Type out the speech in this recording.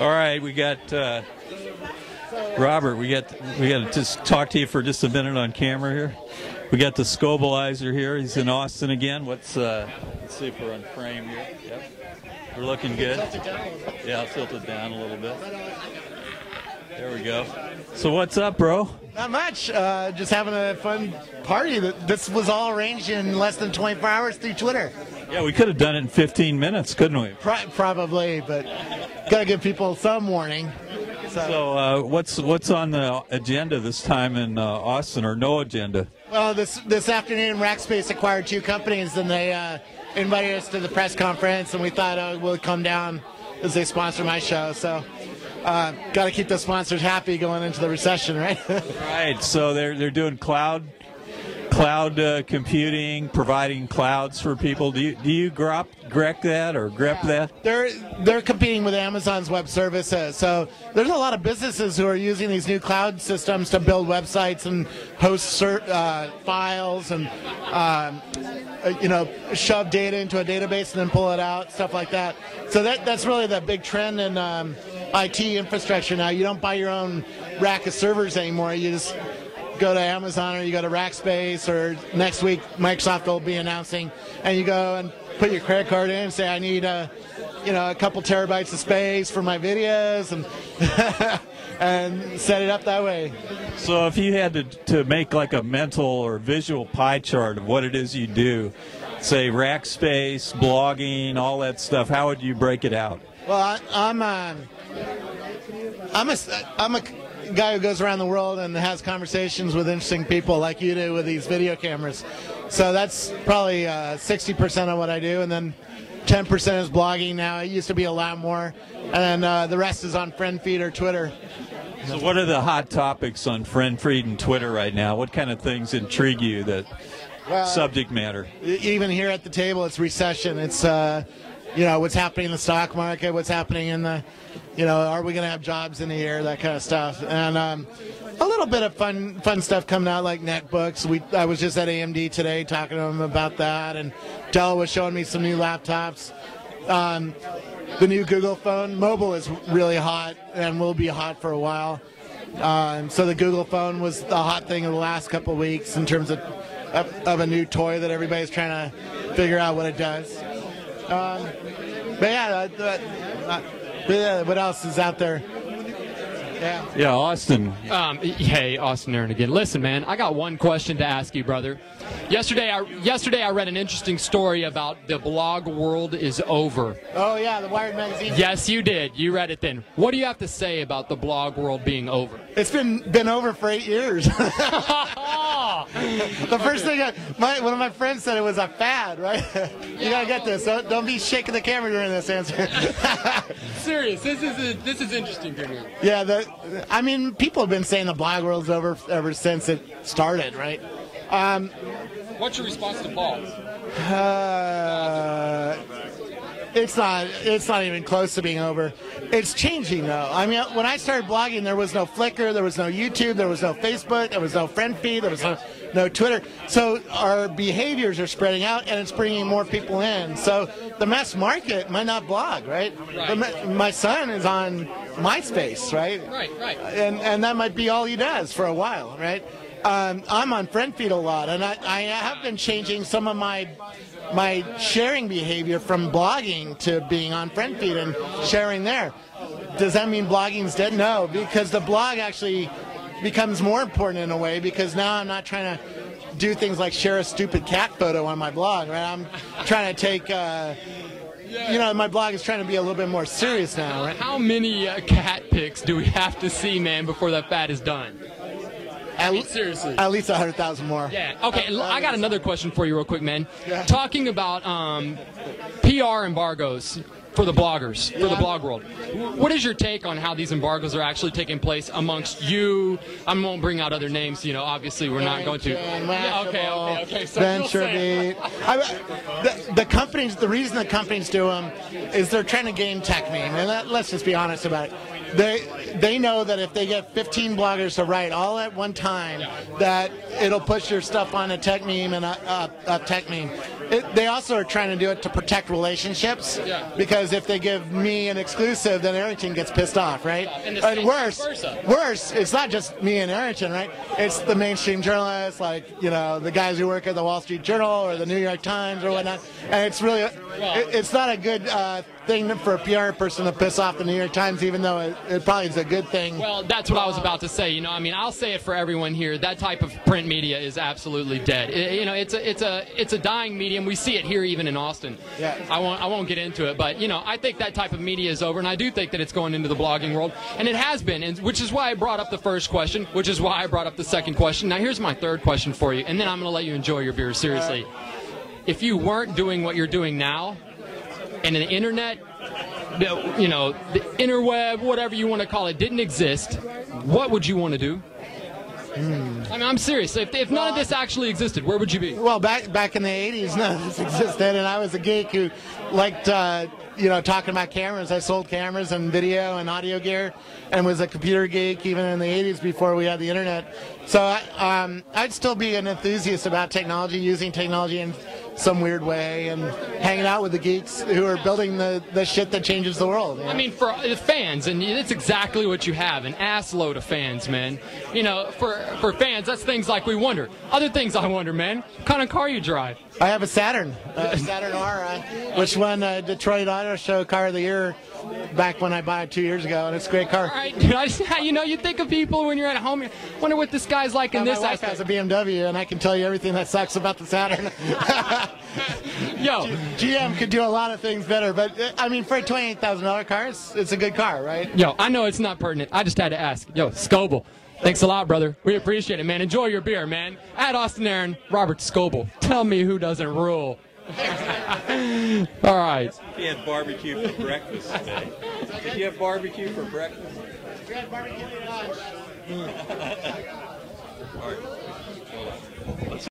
All right, we got Robert. We got to just talk to you for just a minute on camera here. We got the Scobleizer here. He's in Austin again. Let's see if we're on frame here. Yep. We're looking good. Yeah, I'll tilt it down a little bit. There we go. So what's up, bro? Not much. Just having a fun party. This was all arranged in less than 24 hours through Twitter. Yeah, we could have done it in 15 minutes, couldn't we? Probably, but gotta give people some warning. So what's on the agenda this time in Austin, or no agenda? Well, this afternoon, Rackspace acquired 2 companies, and they invited us to the press conference, and we thought we'll come down as they sponsor my show. So got to keep the sponsors happy going into the recession, right? Right. So they're doing cloud computing, providing clouds for people. Do you grep that? They're competing with Amazon's web services. So there's a lot of businesses who are using these new cloud systems to build websites and host files and shove data into a database and then pull it out, stuff like that. So that's really the big trend in IT infrastructure now. You don't buy your own rack of servers anymore. You just go to Amazon, or you go to Rackspace, or next week Microsoft will be announcing, and you go and put your credit card in and say, I need a couple terabytes of space for my videos, and and set it up that way. So if you had to make like a mental or visual pie chart of what it is you do, say Rackspace, blogging, all that stuff, how would you break it out? Well, I'm a guy who goes around the world and has conversations with interesting people like you do with these video cameras. So that's probably 60% of what I do, and then 10% is blogging now. It used to be a lot more, and then the rest is on friend feed or Twitter. So what are the hot topics on friend feed and Twitter right now? What kind of things intrigue you, that subject matter? Even here at the table, it's recession. It's what's happening in the stock market, what's happening in the, are we going to have jobs in the year, that kind of stuff. And a little bit of fun stuff coming out, like netbooks. I was just at AMD today talking to them about that, and Dell was showing me some new laptops. The new Google phone, mobile is really hot and will be hot for a while. So the Google phone was the hot thing of the last couple of weeks in terms of a new toy that everybody's trying to figure out what it does. But yeah, what else is out there? Yeah, Austin. Hey, Austin Aaron again. Listen, man, I got one question to ask you, brother. Yesterday I read an interesting story about the blog world is over. Oh, yeah, the Wired magazine. Yes, you did. You read it then. What do you have to say about the blog world being over? It's been over for 8 years. The first thing, one of my friends said it was a fad, right? You gotta get this. Don't be shaking the camera during this answer. Serious. This is interesting to me. Yeah, people have been saying the blog world's over ever since it started, right? What's your response to blogs? It's not even close to being over. It's changing, though. I mean, when I started blogging, there was no Flickr, there was no YouTube, there was no Facebook, there was no friend feed, there was no Twitter. So our behaviors are spreading out, and it's bringing more people in. So the mass market might not blog, right? My son is on MySpace, right? Right. And that might be all he does for a while, right? I'm on friend feed a lot, and I have been changing some of my sharing behavior from blogging to being on friend feed and sharing there. Does that mean blogging's dead? No, because the blog actually becomes more important in a way, because now I'm not trying to do things like share a stupid cat photo on my blog, right? I'm trying to take my blog is trying to be a little bit more serious now, right? How many cat pics do we have to see, man, before that fad is done? Seriously. At least 100,000 more. Yeah. Okay, I got another question for you real quick, man. Yeah. Talking about PR embargoes for the bloggers, for the blog world. What is your take on how these embargoes are actually taking place amongst you? I won't bring out other names, obviously we're not going to. Okay. So VentureBeat. The companies, the reason the companies do them is they're trying to gain tech meme, and let's just be honest about it. They know that if they get 15 bloggers to write all at one time, that it'll push your stuff on a tech meme and a tech meme. they also are trying to do it to protect relationships. Yeah. Because if they give me an exclusive, then Arrington gets pissed off, right? And Worse, it's not just me and Arrington, right? It's the mainstream journalists, like the guys who work at the Wall Street Journal or the New York Times or whatnot. And it's really, it's not a good thing for a PR person to piss off the New York Times, even though it probably is a good thing. Well, that's what I was about to say. I mean, I'll say it for everyone here. That type of print media is absolutely dead. It's a dying medium. We see it here, even in Austin. Yeah. I won't get into it, but I think that type of media is over, and I do think that it's going into the blogging world, and it has been, and which is why I brought up the first question, which is why I brought up the second question. Now, here's my third question for you, and then I'm going to let you enjoy your beer. Seriously, if you weren't doing what you're doing now, and the internet, the interweb, whatever you want to call it, didn't exist, what would you want to do? I mean, I'm serious. If none of this actually existed, where would you be? Well, back in the 80s, none of this existed, and I was a geek who liked, talking about cameras. I sold cameras and video and audio gear, and was a computer geek even in the 80s before we had the internet. So I'd still be an enthusiast about technology, using technology in some weird way, and hanging out with the geeks who are building the shit that changes the world. I mean, for fans, and it's exactly what you have, an ass load of fans, man. For fans, that's things like we wonder. Other things I wonder, man, what kind of car you drive? I have a Saturn R, which won Detroit Auto Show Car of the Year back when I bought it 2 years ago, and it's a great car. All right, you think of people when you're at home, you wonder what this guy's like in this My wife has a BMW, and I can tell you everything that sucks about the Saturn. Yo, GM could do a lot of things better, but I mean, for a $28,000 car, it's a good car, right? Yo, I know it's not pertinent. I just had to ask. Yo, Scoble, thanks a lot, brother. We appreciate it, man. Enjoy your beer, man. At Austin Aaron, Robert Scoble. Tell me who doesn't rule. All right. He had barbecue for breakfast today. Did you have barbecue for breakfast? We had barbecue for lunch. All right.